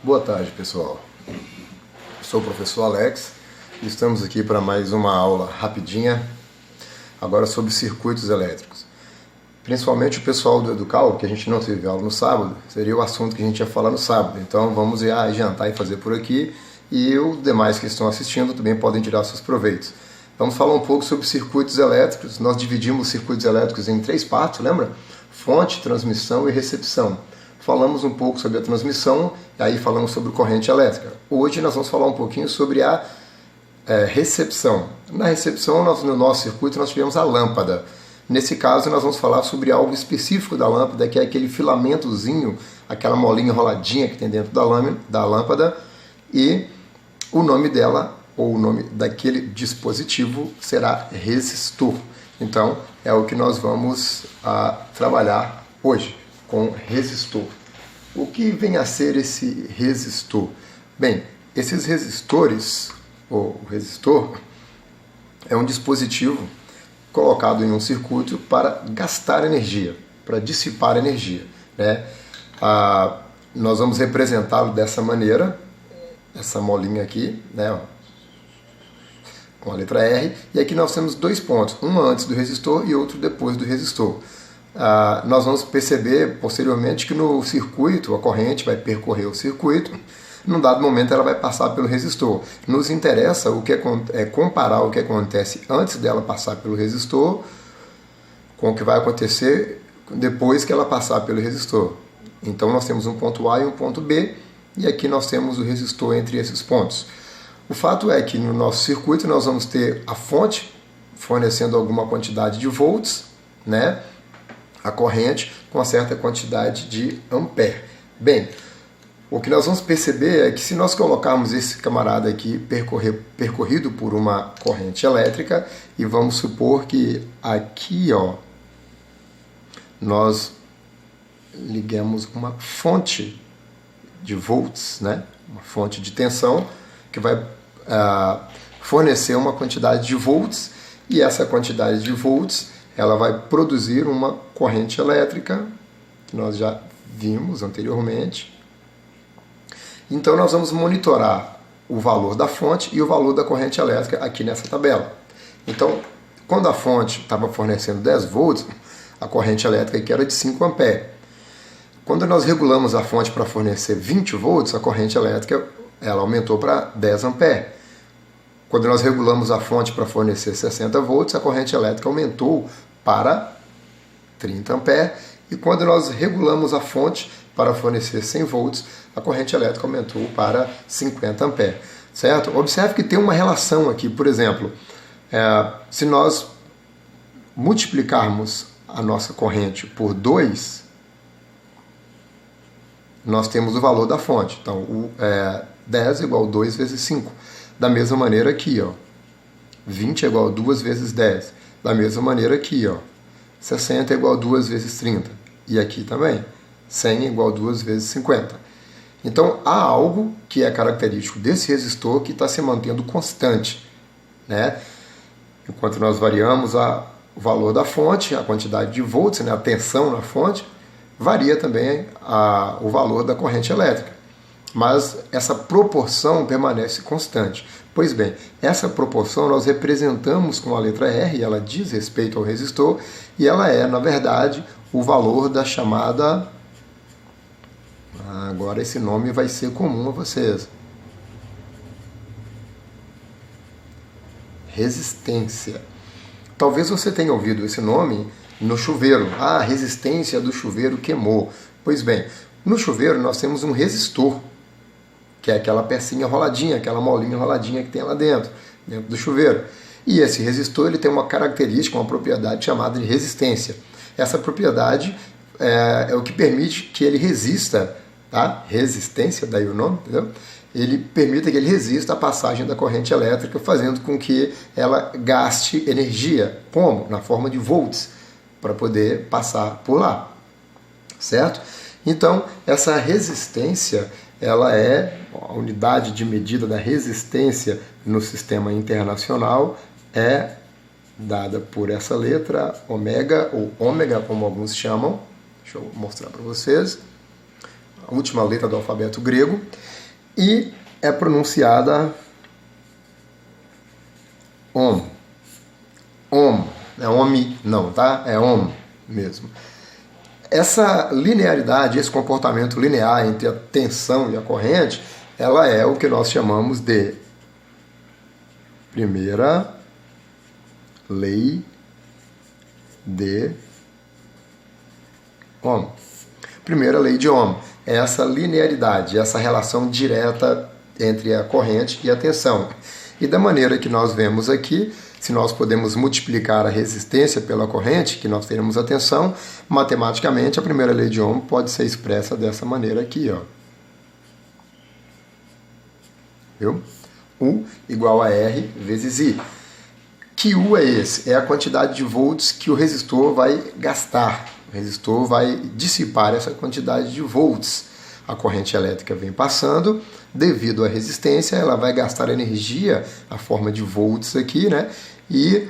Boa tarde, pessoal. Sou o professor Alex e estamos aqui para mais uma aula rapidinha, agora sobre circuitos elétricos. Principalmente o pessoal do Educal, que a gente não teve aula no sábado, seria o assunto que a gente ia falar no sábado. Então vamos adiantar e fazer por aqui, e os demais que estão assistindo também podem tirar seus proveitos. Vamos falar um pouco sobre circuitos elétricos. Nós dividimos os circuitos elétricos em 3 partes, lembra? Fonte, transmissão e recepção. Falamos um pouco sobre a transmissão, e aí falamos sobre corrente elétrica. Hoje nós vamos falar um pouquinho sobre a recepção. Na recepção, no nosso circuito, nós tivemos a lâmpada. Nesse caso, nós vamos falar sobre algo específico da lâmpada, que é aquele filamentozinho, aquela molinha enroladinha que tem dentro da lâmpada, e o nome dela, ou o nome daquele dispositivo, será resistor. Então, é o que nós vamos trabalhar hoje, com resistor. O que vem a ser esse resistor? Bem, esses resistores, ou o resistor, é um dispositivo colocado em um circuito para gastar energia, para dissipar energia, né? Nós vamos representá-lo dessa maneira, essa molinha aqui, né? Com a letra R, e aqui nós temos 2 pontos, um antes do resistor e outro depois do resistor. Nós vamos perceber posteriormente que no circuito, a corrente vai percorrer o circuito, num dado momento ela vai passar pelo resistor. Nos interessa comparar o que acontece antes dela passar pelo resistor com o que vai acontecer depois que ela passar pelo resistor. Então nós temos um ponto A e um ponto B, e aqui nós temos o resistor entre esses pontos. O fato é que no nosso circuito nós vamos ter a fonte fornecendo alguma quantidade de volts, né? A corrente com uma certa quantidade de ampere. Bem, o que nós vamos perceber é que se nós colocarmos esse camarada aqui percorrido por uma corrente elétrica, e vamos supor que aqui, nós ligamos uma fonte de volts, né? Uma fonte de tensão que vai fornecer uma quantidade de volts, e essa quantidade de volts ela vai produzir uma corrente elétrica, que nós já vimos anteriormente. Então nós vamos monitorar o valor da fonte e o valor da corrente elétrica aqui nessa tabela. Então, quando a fonte estava fornecendo 10 volts, a corrente elétrica aqui era de 5 amperes. Quando nós regulamos a fonte para fornecer 20 volts, a corrente elétrica ela aumentou para 10 amperes. Quando nós regulamos a fonte para fornecer 60 volts, a corrente elétrica aumentou para 30 amperes. E quando nós regulamos a fonte para fornecer 100 volts, a corrente elétrica aumentou para 50 amperes. Certo? Observe que tem uma relação aqui. Por exemplo, se nós multiplicarmos a nossa corrente por 2, nós temos o valor da fonte. Então, 10 é igual a 2 vezes 5. Da mesma maneira aqui, 20 é igual a 2 vezes 10. Da mesma maneira aqui, 60 é igual a 2 vezes 30. E aqui também, 100 é igual a 2 vezes 50. Então, há algo que é característico desse resistor que está se mantendo constante, né? Enquanto nós variamos o valor da fonte, a quantidade de volts, né, a tensão na fonte, varia também o valor da corrente elétrica. Mas essa proporção permanece constante. Pois bem, essa proporção nós representamos com a letra R, ela diz respeito ao resistor, e ela é, na verdade, o valor da chamada... Agora esse nome vai ser comum a vocês. Resistência. Talvez você tenha ouvido esse nome no chuveiro. A resistência do chuveiro queimou. Pois bem, no chuveiro nós temos um resistor, que é aquela pecinha roladinha, aquela molinha roladinha que tem lá dentro do chuveiro. E esse resistor ele tem uma característica, uma propriedade chamada de resistência. Essa propriedade é o que permite que ele resista, tá? Resistência, daí o nome, entendeu? Ele permite que ele resista à passagem da corrente elétrica, fazendo com que ela gaste energia. Como? Na forma de volts, para poder passar por lá. Certo? Então, essa resistência, ela é a unidade de medida da resistência no sistema internacional, é dada por essa letra, ômega, ou ômega, como alguns chamam. Deixa eu mostrar para vocês. a última letra do alfabeto grego, e é pronunciada om. Om, não é omi não, tá? É om mesmo. Essa linearidade, esse comportamento linear entre a tensão e a corrente, ela é o que nós chamamos de primeira lei de Ohm. Primeira lei de Ohm é essa linearidade, essa relação direta entre a corrente e a tensão. E da maneira que nós vemos aqui, se nós podemos multiplicar a resistência pela corrente, que nós teremos a tensão, matematicamente a primeira lei de Ohm pode ser expressa dessa maneira aqui, ó. Viu? U igual a R vezes I. Que U é esse? É a quantidade de volts que o resistor vai gastar. O resistor vai dissipar essa quantidade de volts. A corrente elétrica vem passando, devido à resistência, ela vai gastar energia, a forma de volts aqui, né? E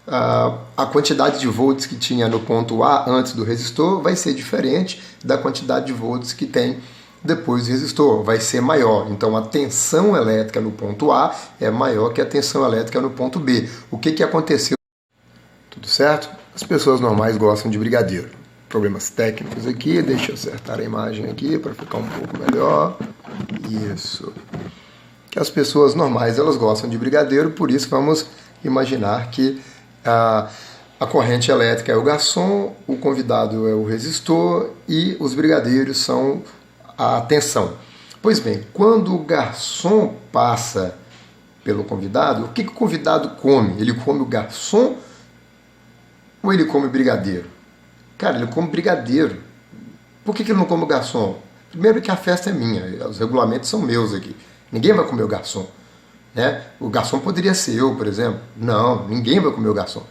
a quantidade de volts que tinha no ponto A antes do resistor vai ser diferente da quantidade de volts que tem depois do resistor, vai ser maior. Então a tensão elétrica no ponto A é maior que a tensão elétrica no ponto B. O que aconteceu? Tudo certo? As pessoas normais gostam de brigadeiro. Problemas técnicos aqui, deixa eu acertar a imagem aqui para ficar um pouco melhor. Isso. Que as pessoas normais elas gostam de brigadeiro, por isso vamos imaginar que a corrente elétrica é o garçom, o convidado é o resistor e os brigadeiros são a tensão. Pois bem, quando o garçom passa pelo convidado, o que o convidado come? Ele come o garçom ou ele come o brigadeiro? Cara, ele come brigadeiro. Por que ele não come o garçom? Primeiro que a festa é minha, os regulamentos são meus aqui. Ninguém vai comer o garçom. Né? O garçom poderia ser eu, por exemplo. Não, ninguém vai comer o garçom.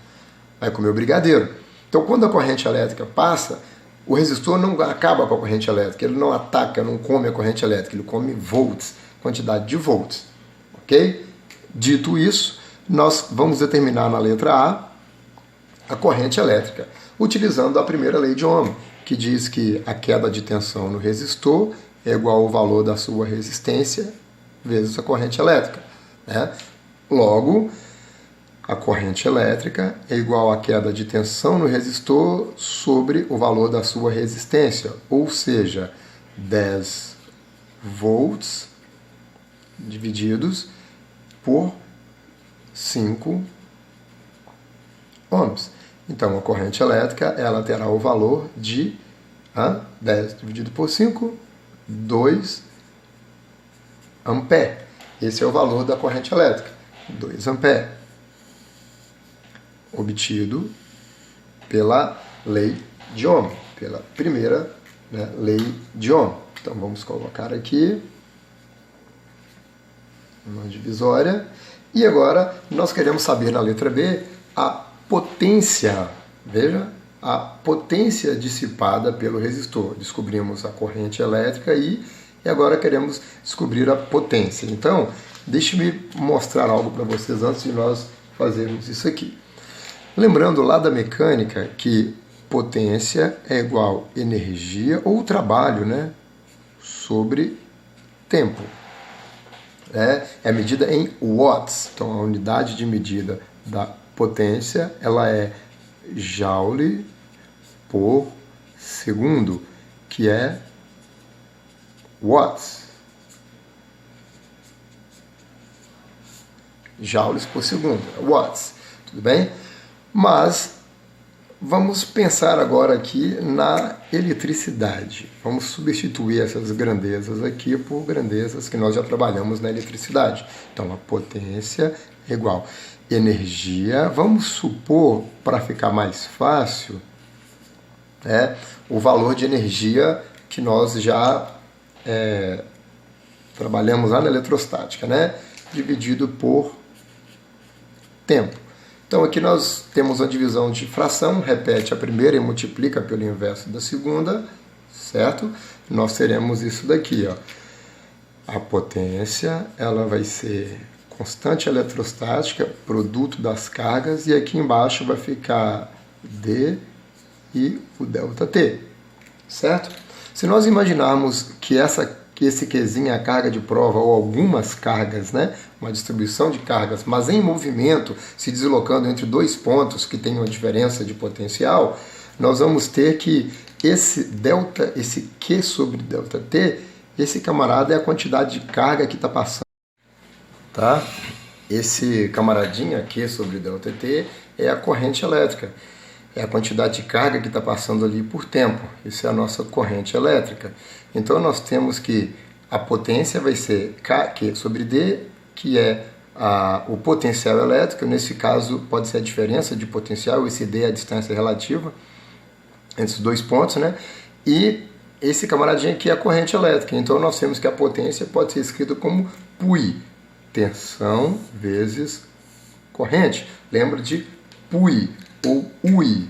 Vai comer o brigadeiro. Então, quando a corrente elétrica passa, o resistor não acaba com a corrente elétrica, ele não ataca, não come a corrente elétrica, ele come volts, quantidade de volts. Ok? Dito isso, nós vamos determinar na letra A corrente elétrica, utilizando a primeira lei de Ohm, que diz que a queda de tensão no resistor é igual ao valor da sua resistência vezes a corrente elétrica. Né? Logo, a corrente elétrica é igual à queda de tensão no resistor sobre o valor da sua resistência, ou seja, 10 volts divididos por 5 ohms. Então, a corrente elétrica ela terá o valor de 10 dividido por 5, 2 ampere. Esse é o valor da corrente elétrica, 2 ampere, obtido pela lei de Ohm, pela primeira lei de Ohm. Então, vamos colocar aqui uma divisória. E agora, nós queremos saber na letra B a potência, veja, a potência dissipada pelo resistor. Descobrimos a corrente elétrica e agora queremos descobrir a potência. Então, deixe-me mostrar algo para vocês antes de nós fazermos isso aqui. Lembrando lá da mecânica que potência é igual a energia ou trabalho, né, sobre tempo. É medida em watts. Então, a unidade de medida da potência ela é joule por segundo, que é watts. Joules por segundo, watts. Tudo bem? Mas vamos pensar agora aqui na eletricidade. Vamos substituir essas grandezas aqui por grandezas que nós já trabalhamos na eletricidade. Então, a potência é igual a energia. Vamos supor, para ficar mais fácil, o valor de energia que nós já trabalhamos lá na eletrostática, né? Dividido por tempo. Então aqui nós temos a divisão de fração, repete a primeira e multiplica pelo inverso da segunda, certo? Nós teremos isso daqui, ó. A potência, ela vai ser constante eletrostática, produto das cargas, e aqui embaixo vai ficar D e o ΔT, certo? Se nós imaginarmos que esse Qzinho é a carga de prova ou algumas cargas, né? Uma distribuição de cargas, mas em movimento, se deslocando entre dois pontos que têm uma diferença de potencial, nós vamos ter que esse delta, esse Q sobre delta T, esse camarada é a quantidade de carga que está passando, tá? Esse camaradinha Q sobre delta T é a corrente elétrica, é a quantidade de carga que está passando ali por tempo. Isso é a nossa corrente elétrica. Então nós temos que a potência vai ser Q sobre D, que é o potencial elétrico. Nesse caso pode ser a diferença de potencial, esse D é a distância relativa entre os dois pontos, né? E esse camaradinho aqui é a corrente elétrica. Então nós temos que a potência pode ser escrita como PUI, tensão vezes corrente. Lembra de PUI ou UI,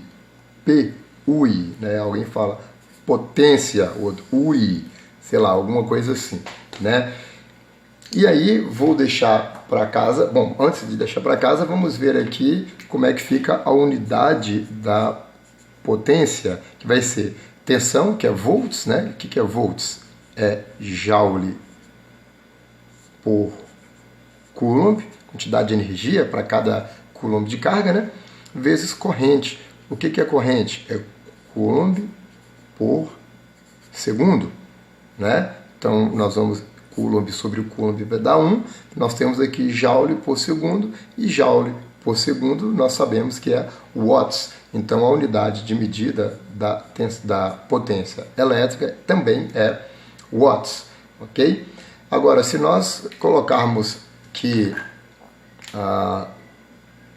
PUI, né? Alguém fala potência, outro UI, sei lá, alguma coisa assim, né? E aí vou deixar para casa. Bom, antes de deixar para casa, vamos ver aqui como é que fica a unidade da potência, que vai ser tensão, que é volts, né? O que é volts? É joule por coulomb, quantidade de energia para cada coulomb de carga, né? Vezes corrente. O que é corrente? É coulomb por segundo, né? Então nós vamos coulomb sobre o coulomb vai dar 1. Nós temos aqui joule por segundo, e joule por segundo nós sabemos que é watts. Então a unidade de medida da potência elétrica também é watts, ok? Agora, se nós colocarmos que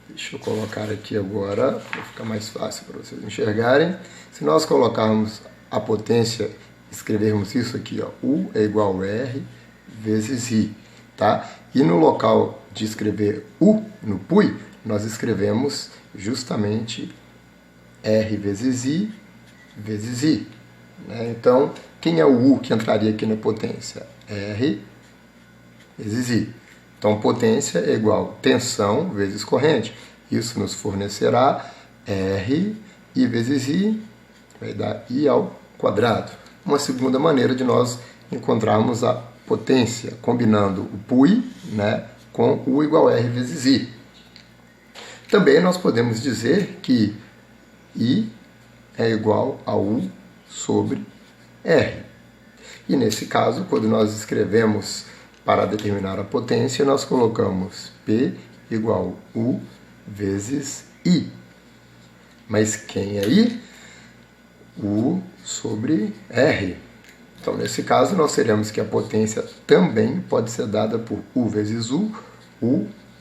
deixa eu colocar aqui agora para ficar mais fácil para vocês enxergarem. Se nós colocarmos a potência, escrevermos isso aqui, ó, U é igual a R vezes I, tá? E no local de escrever U, no PUI, nós escrevemos justamente R vezes I, né? Então, quem é o U que entraria aqui na potência? R vezes I. Então, potência é igual a tensão vezes corrente. Isso nos fornecerá R, I vezes I, vai dar I ao quadrado. Uma segunda maneira de nós encontrarmos a potência, combinando o PUI, né, com U igual a R vezes I. Também nós podemos dizer que I é igual a U sobre R. E nesse caso, quando nós escrevemos para determinar a potência, nós colocamos P igual a U vezes I. Mas quem é I? U sobre R. Então, nesse caso, nós teremos que a potência também pode ser dada por U vezes U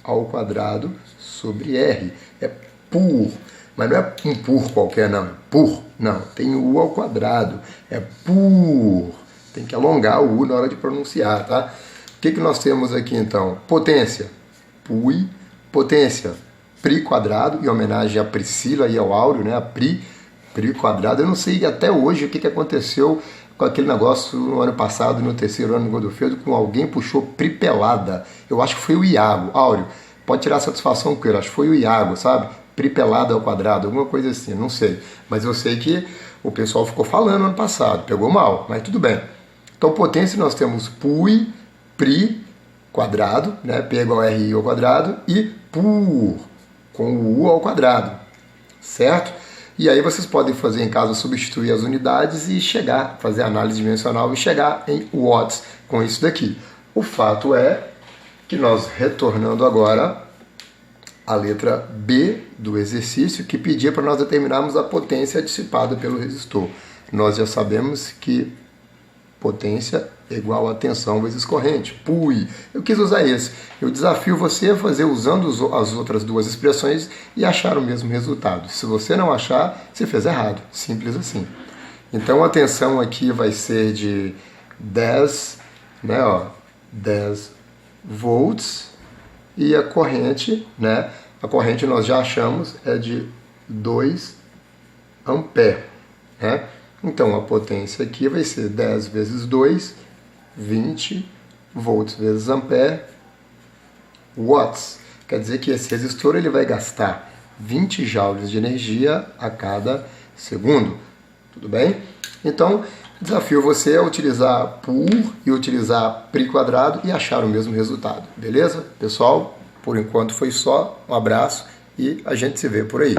ao quadrado sobre R. É por, mas não é um por qualquer, não. É por, não. Tem U ao quadrado. É por. Tem que alongar o U na hora de pronunciar, tá? O que nós temos aqui, então? Potência. PUI. Potência. Pri quadrado, em homenagem a Priscila e ao Áureo, né? A Pri quadrado. Eu não sei até hoje o que aconteceu com aquele negócio no ano passado, no terceiro ano do Godofredo, com alguém puxou Pri pelada. Eu acho que foi o Iago. Áureo, pode tirar satisfação com ele. Acho que foi o Iago, sabe? Pri pelada ao quadrado, alguma coisa assim, não sei. Mas eu sei que o pessoal ficou falando no ano passado. Pegou mal, mas tudo bem. Então, potência, nós temos PUI, Pri quadrado, né? P igual a RI ao quadrado, e por, com o U ao quadrado, certo? E aí vocês podem fazer em casa, substituir as unidades e chegar, fazer análise dimensional e chegar em watts com isso daqui. O fato é que nós, retornando agora a letra B do exercício, que pedia para nós determinarmos a potência dissipada pelo resistor. Nós já sabemos que potência é igual a tensão vezes corrente. PUI. Eu quis usar esse. Eu desafio você a fazer usando as outras duas expressões e achar o mesmo resultado. Se você não achar, você fez errado. Simples assim. Então a tensão aqui vai ser de 10, né, ó, 10 volts, e a corrente, né, a corrente nós já achamos é de 2 ampere, né? Então, a potência aqui vai ser 10 vezes 2, 20 volts vezes ampere, watts. Quer dizer que esse resistor ele vai gastar 20 joules de energia a cada segundo. Tudo bem? Então, Desafio você a utilizar por e utilizar pri quadrado e achar o mesmo resultado, beleza? Pessoal, por enquanto foi só, um abraço e a gente se vê por aí.